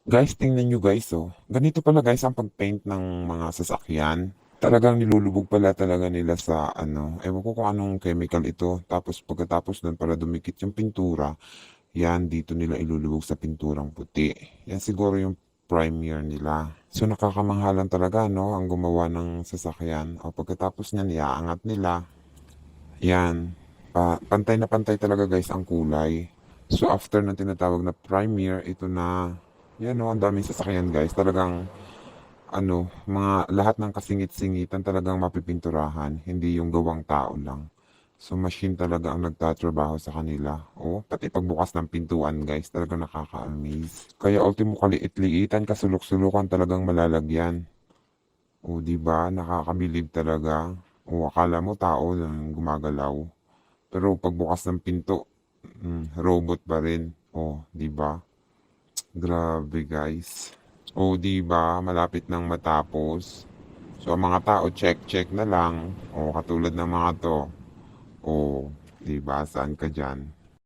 Guys, tingnan nyo guys, oh. Ganito pala guys ang pag-paint ng mga sasakyan. Talagang nilulubog pala talaga nila sa ewan ko kung anong chemical ito. Tapos pagkatapos nun para dumikit yung pintura, yan dito nila ilulubog sa pinturang puti. Yan siguro yung primer nila. So nakakamanghalan talaga no, ang gumawa ng sasakyan. O pagkatapos niyan, iaangat nila. Yan. Pantay na pantay talaga guys ang kulay. So after ng tinatawag na primer, ito na. Yan o, ang daming sasakyan guys. Talagang mga lahat ng kasingit-singitan talagang mapipinturahan. Hindi yung gawang tao lang. So machine talaga ang nagtatrabaho sa kanila. O, pati pagbukas ng pintuan guys, talagang nakaka-amaze. Kaya ultimo kaliit-liitan, kasulok-sulukan talagang malalagyan. O, di ba? Nakakabilib talaga. O, akala mo tao lang gumagalaw. Pero pagbukas ng pinto, robot pa rin. O, di ba? Grabe guys. O, di ba? Malapit nang matapos. So, ang mga tao, check-check na lang. O, katulad ng mga to. O, di ba? Saan ka dyan?